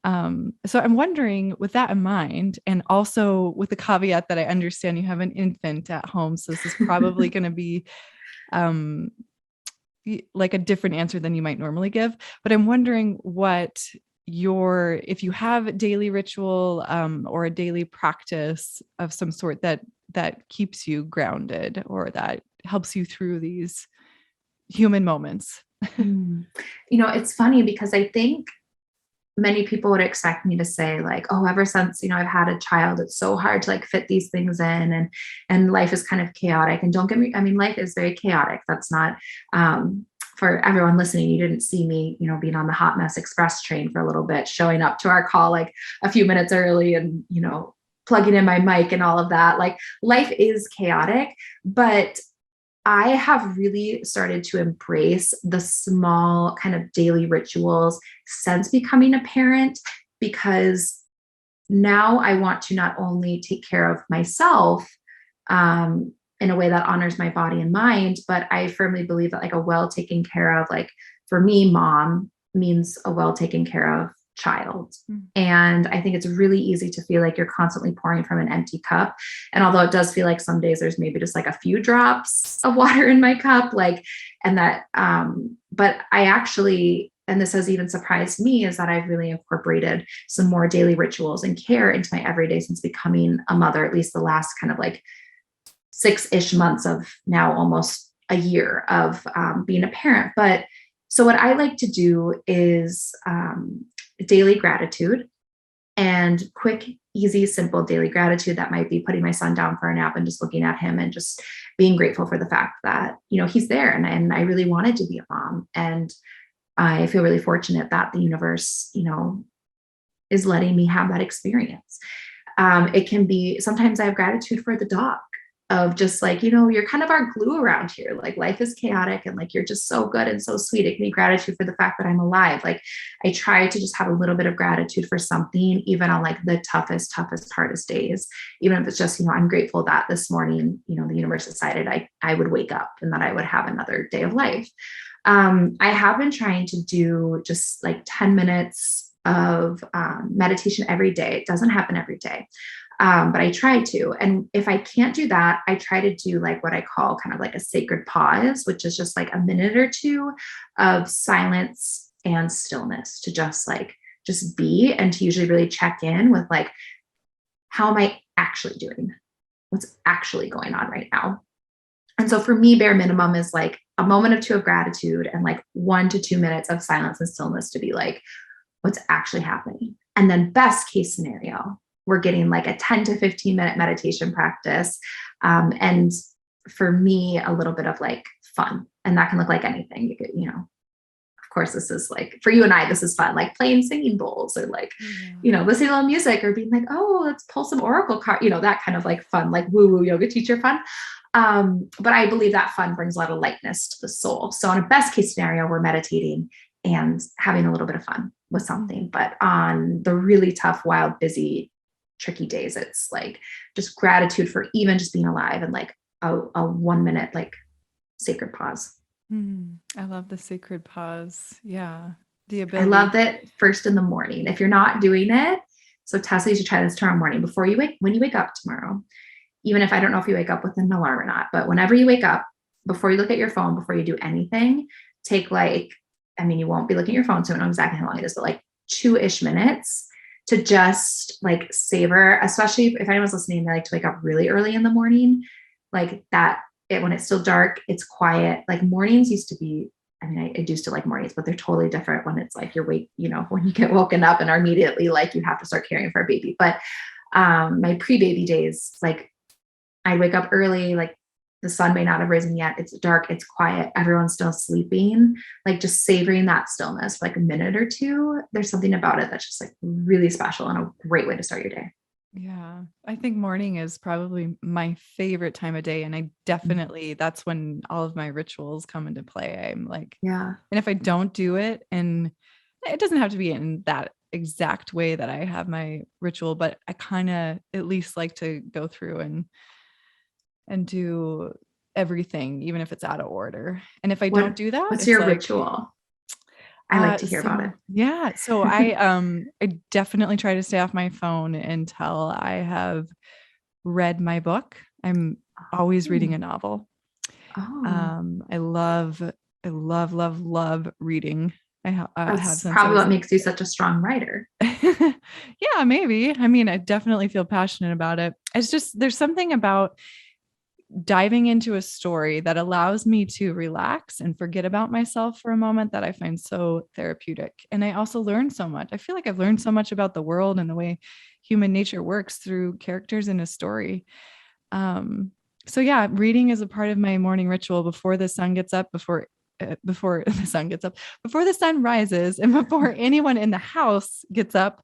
So I'm wondering, with that in mind, and also with the caveat that I understand you have an infant at home, so this is probably going to be um, like a different answer than you might normally give. But I'm wondering what if you have a daily ritual or a daily practice of some sort that keeps you grounded or that helps you through these human moments. Mm. It's funny because I think many people would expect me to say like, oh, ever since, I've had a child, it's so hard to like fit these things in, and life is kind of chaotic. And don't get me, I mean, life is very chaotic. That's not, for everyone listening, you didn't see me, being on the Hot Mess Express train for a little bit, showing up to our call like a few minutes early and, plugging in my mic and all of that. Like life is chaotic, but I have really started to embrace the small kind of daily rituals since becoming a parent, because now I want to not only take care of myself in a way that honors my body and mind, but I firmly believe that like a well taken care of, like for me, mom means a well taken care of child. And I think it's really easy to feel like you're constantly pouring from an empty cup. And although it does feel like some days there's maybe just like a few drops of water in my cup, like, and that, but I actually, and this has even surprised me, is that I've really incorporated some more daily rituals and care into my everyday since becoming a mother, at least the last kind of like 6-ish months of now almost a year of being a parent. But so what I like to do is daily gratitude, and quick, easy, simple daily gratitude. That might be putting my son down for a nap and just looking at him and just being grateful for the fact that, he's there, and I really wanted to be a mom. And I feel really fortunate that the universe, is letting me have that experience. It can be, sometimes I have gratitude for the dog, of just like, you're kind of our glue around here. Like life is chaotic and like, you're just so good and so sweet. It can be gratitude for the fact that I'm alive. Like I try to just have a little bit of gratitude for something, even on like the toughest, hardest days, even if it's just, I'm grateful that this morning, the universe decided I would wake up and that I would have another day of life. I have been trying to do just like 10 minutes of meditation every day. It doesn't happen every day. But I try to. And if I can't do that, I try to do like what I call kind of like a sacred pause, which is just like a minute or two of silence and stillness to just be, and to usually really check in with like, how am I actually doing? What's actually going on right now? And so for me, bare minimum is like a moment or two of gratitude and like 1 to 2 minutes of silence and stillness to be like, what's actually happening? And then best case scenario, we're getting like a 10 to 15 minute meditation practice. And for me, a little bit of like fun, and that can look like anything. You could, of course, this is like, for you and I, this is fun, like playing singing bowls, or like, listening to a little music, or being like, oh, let's pull some oracle card, that kind of like fun, like woo woo yoga teacher fun. But I believe that fun brings a lot of lightness to the soul. So in a best case scenario, we're meditating and having a little bit of fun with something. But on the really tough, wild, busy, tricky days, it's like just gratitude for even just being alive, and like a 1 minute like sacred pause. I love the sacred pause. Yeah. The I ability. love it first in the morning. If you're not doing it, so Tessa, you should try this tomorrow morning when you wake up tomorrow, even if I don't know if you wake up with an alarm or not, but whenever you wake up, before you look at your phone, before you do anything, take like, you won't be looking at your phone, so I don't know exactly how long it is, but like 2-ish minutes to just like savor, especially if anyone's listening, they like to wake up really early in the morning, like that, when it's still dark, it's quiet. Like mornings used to be, I do still like mornings, but they're totally different when it's like you're when you get woken up and are immediately like, you have to start caring for a baby. But my pre-baby days, like I'd wake up early, like the sun may not have risen yet. It's dark, it's quiet, everyone's still sleeping, like just savoring that stillness for like a minute or two. There's something about it that's just like really special and a great way to start your day. Yeah. I think morning is probably my favorite time of day. And I definitely, that's when all of my rituals come into play. I'm like, yeah. And if I don't do it, and it doesn't have to be in that exact way that I have my ritual, but I kind of at least like to go through and do everything, even if it's out of order. And if I don't do that, what's it's your like, ritual? I like to hear about it. Yeah. So I definitely try to stay off my phone until I have read my book. I'm always reading a novel. I love reading. That's probably what makes you such a strong writer. Yeah, maybe. I definitely feel passionate about it. It's just, there's something about diving into a story that allows me to relax and forget about myself for a moment that I find so therapeutic. And I also learn so much. I feel like I've learned so much about the world and the way human nature works through characters in a story. So yeah, reading is a part of my morning ritual before the sun gets up, before the sun gets up, before the sun rises, and before anyone in the house gets up.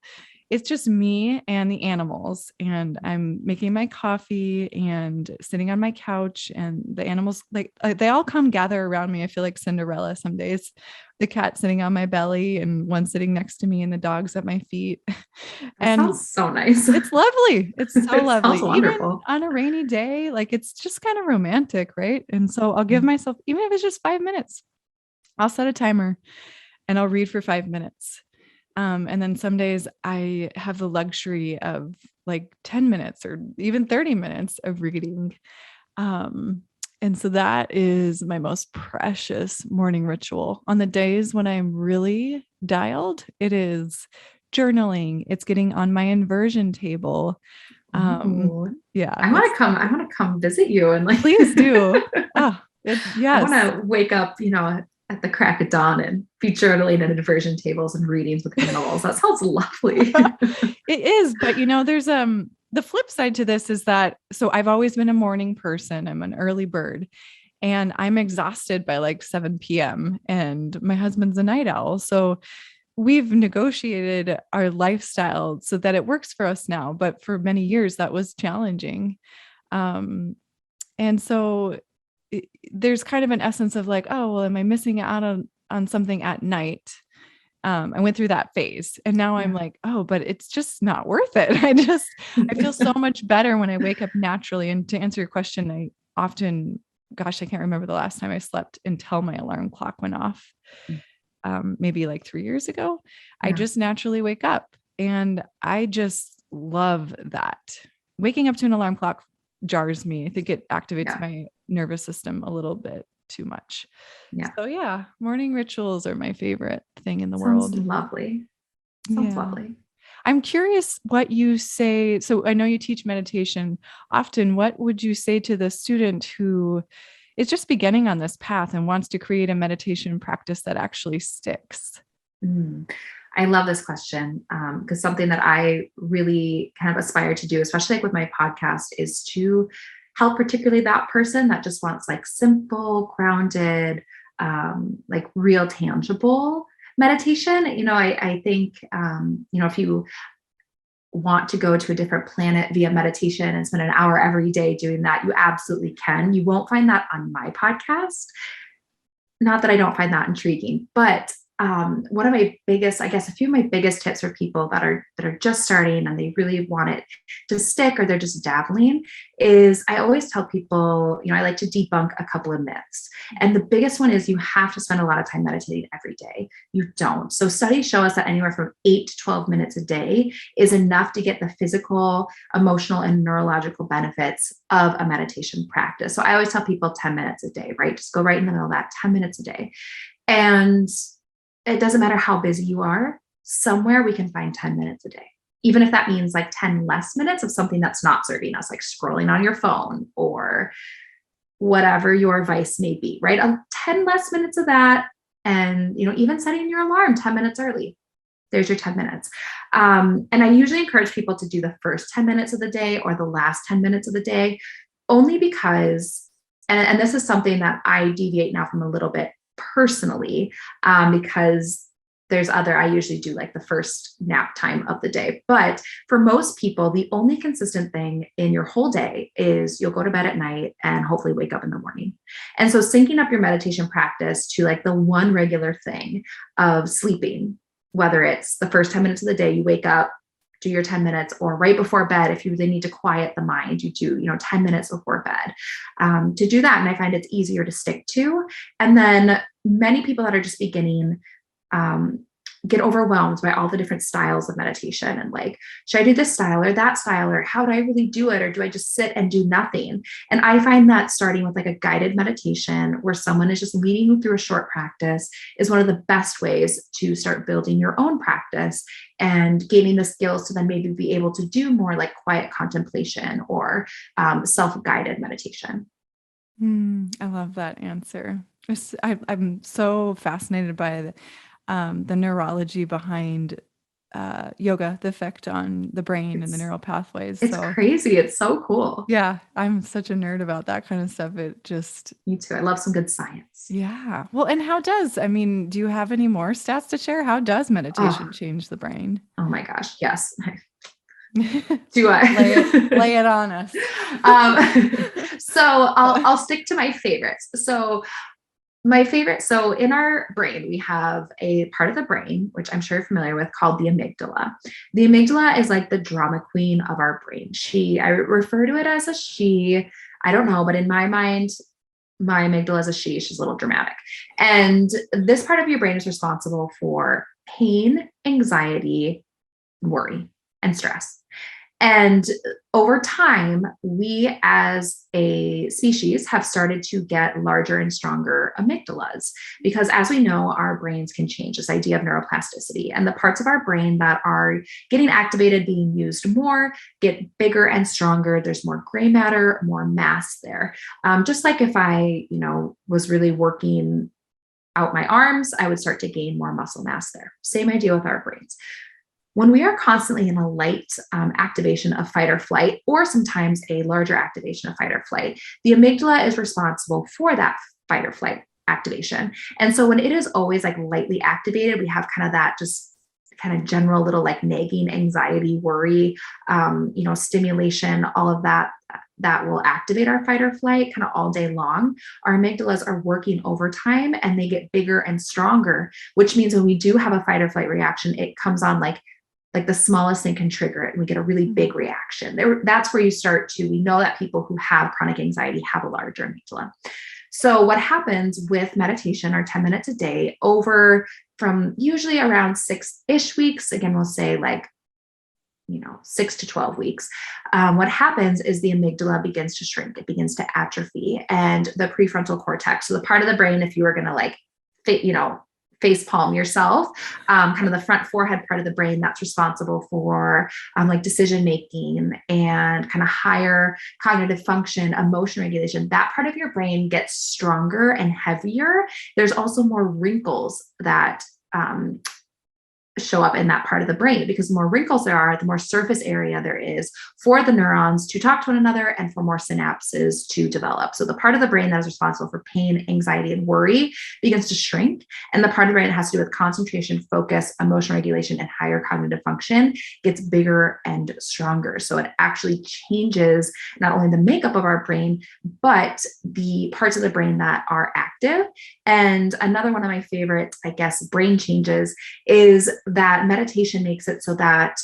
It's just me and the animals, and I'm making my coffee and sitting on my couch, and the animals, like they all come gather around me. I feel like Cinderella some days, the cat sitting on my belly and one sitting next to me and the dogs at my feet. That And sounds so nice. it's lovely. It's so It lovely. sounds Even wonderful. on a rainy day, like it's just kind of romantic, right? And so I'll give myself, even if it's just 5 minutes, I'll set a timer and I'll read for 5 minutes. And then some days I have the luxury of like 10 minutes or even 30 minutes of reading. And so that is my most precious morning ritual. On the days when I'm really dialed, it is journaling, it's getting on my inversion table. Ooh. Yeah, I want to come. I want to come visit you and like. please do. Oh, I yes. want to wake up, at the crack of dawn and be journaling at inversion tables and readings with animals. That sounds lovely. It is, but there's the flip side to this is that so I've always been a morning person. I'm an early bird and I'm exhausted by like 7 p.m. and my husband's a night owl. So we've negotiated our lifestyle so that it works for us now, but for many years that was challenging. And so there's kind of an essence of like, oh, well, am I missing out on something at night? I went through that phase and now I'm like, oh, but it's just not worth it. I feel so much better when I wake up naturally. And to answer your question, I often, gosh, I can't remember the last time I slept until my alarm clock went off. Maybe like 3 years ago, I just naturally wake up and I just love that. Waking up to an alarm clock jars me. I think it activates my nervous system a little bit too much. Yeah. So yeah, morning rituals are my favorite thing in the world. Lovely. Sounds lovely. I'm curious what you say. So I know you teach meditation often. What would you say to the student who is just beginning on this path and wants to create a meditation practice that actually sticks? I love this question because something that I really kind of aspire to do, especially like with my podcast, is to help particularly that person that just wants like simple, grounded, like real tangible meditation. I think, if you want to go to a different planet via meditation and spend an hour every day doing that, you absolutely can. You won't find that on my podcast. Not that I don't find that intriguing, but one of my biggest, I guess, a few of my biggest tips for people that are just starting and they really want it to stick or they're just dabbling is I always tell people, I like to debunk a couple of myths. And the biggest one is you have to spend a lot of time meditating every day. You don't. So studies show us that anywhere from 8 to 12 minutes a day is enough to get the physical, emotional, and neurological benefits of a meditation practice. So I always tell people 10 minutes a day, right? Just go right in the middle of that, 10 minutes a day. And it doesn't matter how busy you are, somewhere we can find 10 minutes a day. Even if that means like 10 less minutes of something that's not serving us, like scrolling on your phone or whatever your vice may be, right? 10 less minutes of that. And, even setting your alarm 10 minutes early. There's your 10 minutes. And I usually encourage people to do the first 10 minutes of the day or the last 10 minutes of the day, only because, and this is something that I deviate now from a little bit personally, because I usually do like the first nap time of the day. But for most people, the only consistent thing in your whole day is you'll go to bed at night and hopefully wake up in the morning. And so syncing up your meditation practice to like the one regular thing of sleeping, whether it's the first 10 minutes of the day, you wake up, do your 10 minutes, or right before bed, if you really need to quiet the mind, you do, 10 minutes before bed to do that. And I find it's easier to stick to. And then many people that are just beginning get overwhelmed by all the different styles of meditation and like, should I do this style or that style, or how do I really do it? Or do I just sit and do nothing? And I find that starting with like a guided meditation where someone is just leading you through a short practice is one of the best ways to start building your own practice and gaining the skills to then maybe be able to do more like quiet contemplation or self-guided meditation. I love that answer. I'm so fascinated by the neurology behind yoga, the effect on the brain and the It's neural pathways. it's So crazy. It's so cool. yeah, I'm such a nerd about that kind of stuff. It just, Me too. I love some good science. yeah. Well, and I mean, do you have any more stats to share? How does Oh, meditation change the brain? oh my gosh. Yes. Do Lay I? it on us. So I'll stick to my favorites. So my favorite, so in our brain, we have a part of the brain, which I'm sure you're familiar with, called the amygdala. The amygdala is like the drama queen of our brain. I refer to it as a she. I don't know, but in my mind, my amygdala is a she. She's a little dramatic. And this part of your brain is responsible for pain, anxiety, worry, and stress. And over time, we as a species have started to get larger and stronger amygdalas because, as we know, our brains can change, this idea of neuroplasticity. And the parts of our brain that are getting activated, being used more, get bigger and stronger. There's more gray matter, more mass there. Just like if I, was really working out my arms, I would start to gain more muscle mass there. Same idea with our brains. When we are constantly in a light activation of fight or flight, or sometimes a larger activation of fight or flight, the amygdala is responsible for that fight or flight activation. And so when it is always like lightly activated, we have kind of that just kind of general little like nagging anxiety, worry, stimulation, all of that that will activate our fight or flight kind of all day long. Our amygdalas are working overtime and they get bigger and stronger, which means when we do have a fight or flight reaction, it comes on like the smallest thing can trigger it and we get a really big reaction. That's where we know that people who have chronic anxiety have a larger amygdala. So what happens with meditation or 10 minutes a day over from usually around 6-ish weeks, again, we'll say like 6 to 12 weeks, what happens is the amygdala begins to shrink. It begins to atrophy, and the prefrontal cortex, so the part of the brain, if you were going to like, face palm yourself, kind of the front forehead part of the brain that's responsible for like decision making and kind of higher cognitive function, emotion regulation, that part of your brain gets stronger and heavier. There's also more wrinkles that show up in that part of the brain, because the more wrinkles there are, the more surface area there is for the neurons to talk to one another and for more synapses to develop. So the part of the brain that is responsible for pain, anxiety, and worry begins to shrink. And the part of the brain that has to do with concentration, focus, emotional regulation, and higher cognitive function gets bigger and stronger. So it actually changes not only the makeup of our brain, but the parts of the brain that are active. And another one of my favorite, I guess, brain changes is that meditation makes it so that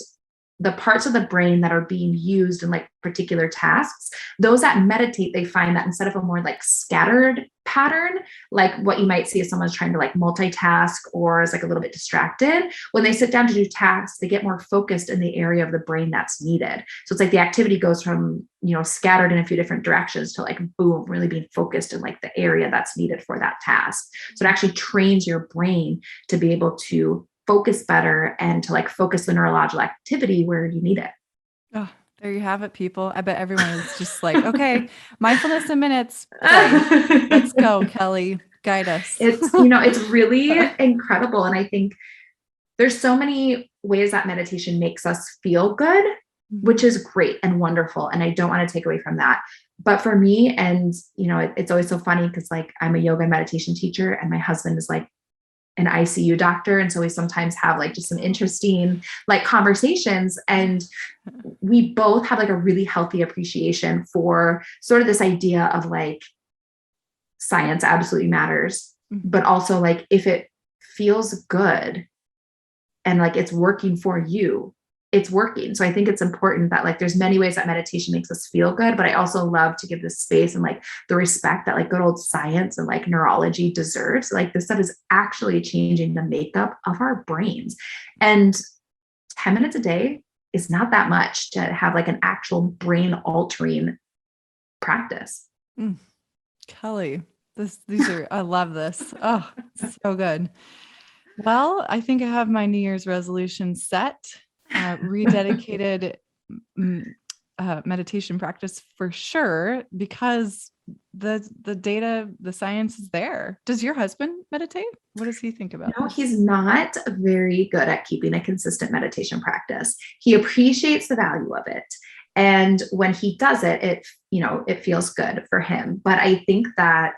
the parts of the brain that are being used in like particular tasks, those that meditate, they find that instead of a more like scattered pattern, like what you might see if someone's trying to like multitask or is like a little bit distracted, when they sit down to do tasks, they get more focused in the area of the brain that's needed. So it's like the activity goes from, scattered in a few different directions to like, boom, really being focused in like the area that's needed for that task. So it actually trains your brain to be able to focus better and to like focus the neurological activity where you need it. Oh, there you have it, people. I bet everyone is just like, okay, mindfulness in minutes. Play. Let's go, Kelly. Guide us. It's really incredible. And I think there's so many ways that meditation makes us feel good, which is great and wonderful. And I don't want to take away from that. But for me, and it's always so funny because like I'm a yoga and meditation teacher and my husband is like an ICU doctor. And so we sometimes have like just some interesting like conversations, and we both have like a really healthy appreciation for sort of this idea of like science absolutely matters, but also like if it feels good and like it's working for you, it's working. So I think it's important that like there's many ways that meditation makes us feel good, but I also love to give this space and like the respect that like good old science and like neurology deserves. Like this stuff is actually changing the makeup of our brains. And 10 minutes a day is not that much to have like an actual brain altering practice. Kelly, I love this. Oh, so good. Well, I think I have my New Year's resolution set. Rededicated meditation practice for sure, because the data, the science is there. Does your husband meditate? What does he think about No, this? he's not very good at keeping a consistent meditation practice. He appreciates the value of it. And when he does it, it feels good for him. But I think that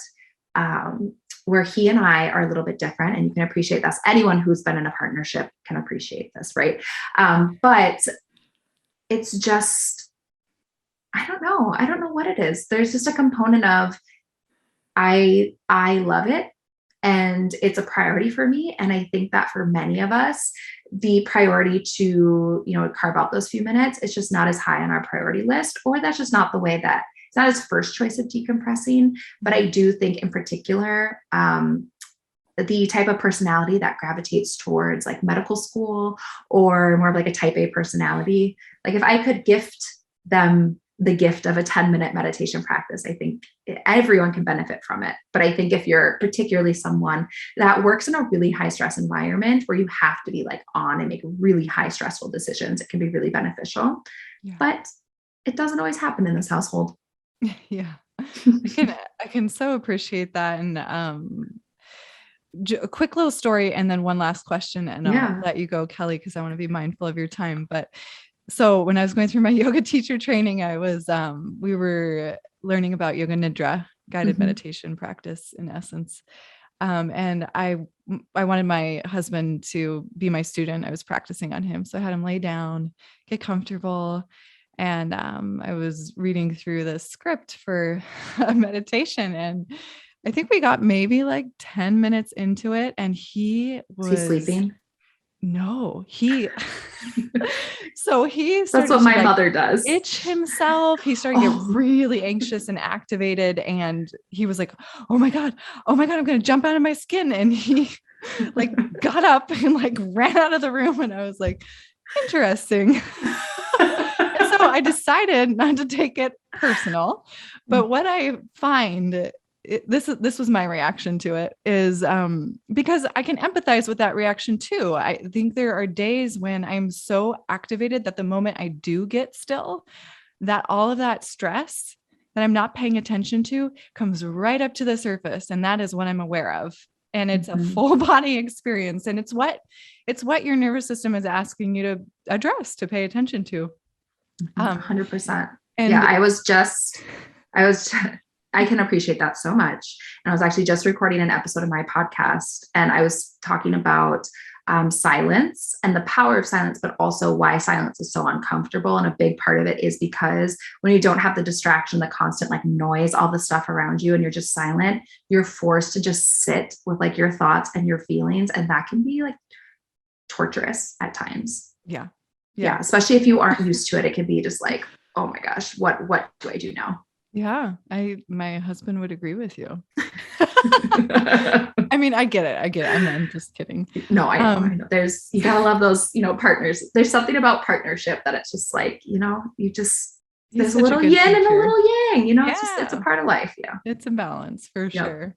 where he and I are a little bit different, and you can appreciate this. Anyone who's been in a partnership can appreciate this, right? But it's just, I don't know. I don't know what it is. There's just a component of I love it and it's a priority for me. And I think that for many of us, the priority to, carve out those few minutes, it's just not as high on our priority list, or that's just not the way that it's not his first choice of decompressing. But I do think in particular, the type of personality that gravitates towards like medical school or more of like a type A personality, like if I could gift them the gift of a 10-minute meditation practice, I think everyone can benefit from it. But I think if you're particularly someone that works in a really high stress environment where you have to be like on and make really high stressful decisions, it can be really beneficial. Yeah. But it doesn't always happen in this household. Yeah. I can so appreciate that. And a quick little story and then one last question, and I'll let you go, Kelly, because I want to be mindful of your time. But so when I was going through my yoga teacher training, I was, we were learning about yoga nidra, guided meditation practice in essence. And I wanted my husband to be my student. I was practicing on him. So I had him lay down, get comfortable. And I was reading through the script for a meditation, and I think we got maybe like 10 minutes into it, and he was sleeping. No, so he that's what my mother does. Itch himself. He started to get really anxious and activated. And he was like, oh my God, I'm going to jump out of my skin. And he like got up and like ran out of the room. And I was like, interesting. And so I decided not to take it personal, but what I find, this was my reaction to it, is because I can empathize with that reaction too. I think there are days when I'm so activated that the moment I do get still, that all of that stress that I'm not paying attention to comes right up to the surface. And that is what I'm aware of. And it's a full body experience. And it's what your nervous system is asking you to address, to pay attention to. 100%. And I can appreciate that so much. And I was actually just recording an episode of my podcast, and I was talking about silence and the power of silence, but also why silence is so uncomfortable. And a big part of it is because when you don't have the distraction, the constant like noise, all the stuff around you, and you're just silent, you're forced to just sit with like your thoughts and your feelings. And that can be like torturous at times. Yeah. Especially if you aren't used to it. It can be just like, oh my gosh, what do I do now? Yeah. My husband would agree with you. I mean, I get it. I'm just kidding. No, I know. You gotta love those, partners. There's something about partnership that it's just like, there's a little yin and a little yang, it's a part of life. Yeah. It's a balance for sure.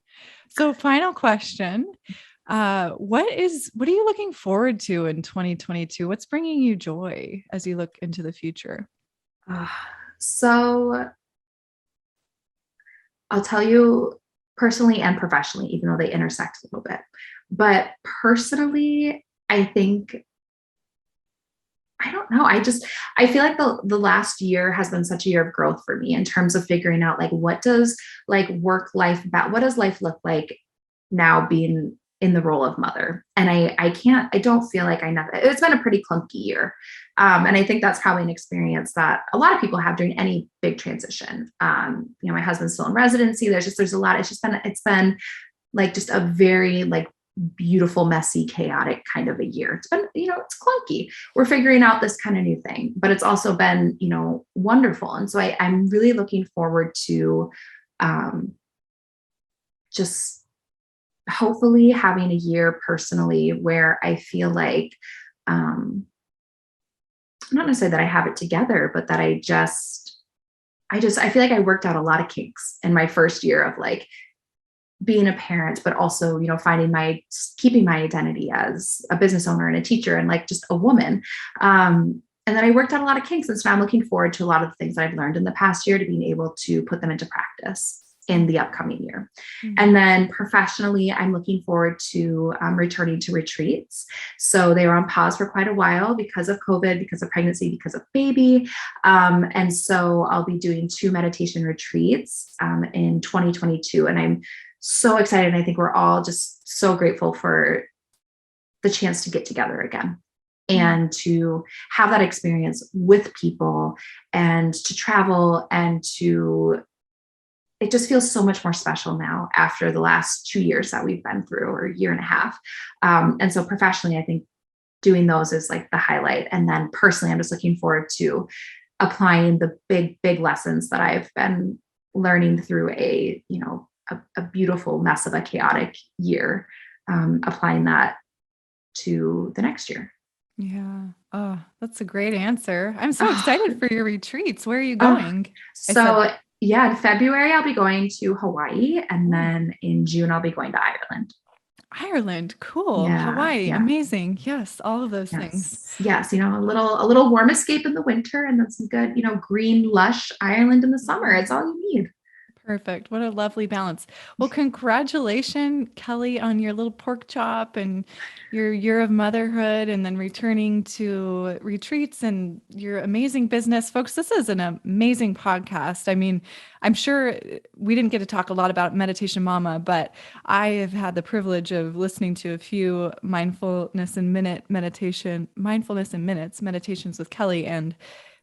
So final question. What are you looking forward to in 2022? What's bringing you joy as you look into the future? So I'll tell you personally and professionally, even though they intersect a little bit, but personally, I think, I don't know. I feel like the last year has been such a year of growth for me in terms of figuring out like, what does like what does life look like now being in the role of mother? And I don't feel like it's been a pretty clunky year. And I think that's probably an experience that a lot of people have during any big transition. My husband's still in residency. There's a lot. It's been like just a very like beautiful, messy, chaotic kind of a year. It's been, it's clunky. We're figuring out this kind of new thing, but it's also been, wonderful. And so I'm really looking forward to just hopefully having a year personally where I feel like, not necessarily that I have it together, but that I feel like I worked out a lot of kinks in my first year of like being a parent, but also, keeping my identity as a business owner and a teacher and like just a woman. And then I worked out a lot of kinks. And so I'm looking forward to a lot of the things that I've learned in the past year to being able to put them into practice. in the upcoming year. Mm-hmm. And then professionally, I'm looking forward to returning to retreats. So they were on pause for quite a while because of COVID, because of pregnancy, because of baby. And so I'll be doing 2 meditation retreats in 2022. And I'm so excited. And I think we're all just so grateful for the chance to get together again and to have that experience with people and to travel and to, it just feels so much more special now after the last 2 years that we've been through, or a year and a half. And so professionally, I think doing those is like the highlight. And then personally, I'm just looking forward to applying the big lessons that I've been learning through a beautiful mess of a chaotic year, applying that to the next year. Yeah. Oh, that's a great answer. I'm so excited for your retreats. Where are you Oh, going? yeah, in February, I'll be going to Hawaii. And then in June, I'll be going to Ireland. Ireland. Cool. Yeah, Hawaii. yeah. Amazing. Yes. All of those things. Yes. A little warm escape in the winter, and then some good, green, lush Ireland in the summer. It's all you need. Perfect. What a lovely balance. Well, congratulations, Kelly, on your little pork chop and your year of motherhood, and then returning to retreats and your amazing business. Folks, this is an amazing podcast. I mean, I'm sure we didn't get to talk a lot about Meditation Mama, but I have had the privilege of listening to a few mindfulness in minutes meditations with Kelly. And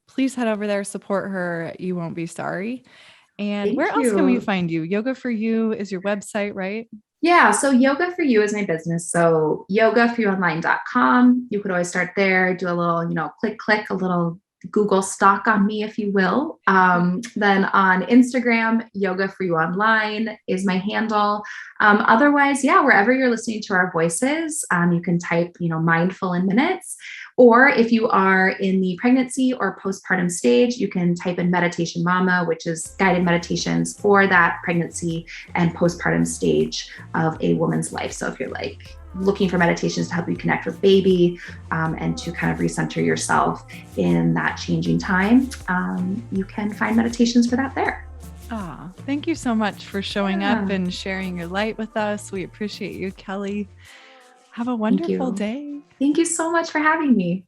please head over there, support her. You won't be sorry. And where Thank else can we you. find you? Yoga for You is your website, right? Yeah. So Yoga for You is my business. So yogaforyouonline.com. You could always start there, do a little, click, a little Google stalk on me, if you will. Then on Instagram, Yoga for You Online is my handle. Otherwise, yeah, wherever you're listening to our voices, you can type, mindful in minutes. Or if you are in the pregnancy or postpartum stage, you can type in Meditation Mama, which is guided meditations for that pregnancy and postpartum stage of a woman's life. So if you're looking for meditations to help you connect with baby and to kind of recenter yourself in that changing time, you can find meditations for that there. Thank you so much for showing up and sharing your light with us. We appreciate you, Kelly. Have a wonderful day. Thank you so much for having me.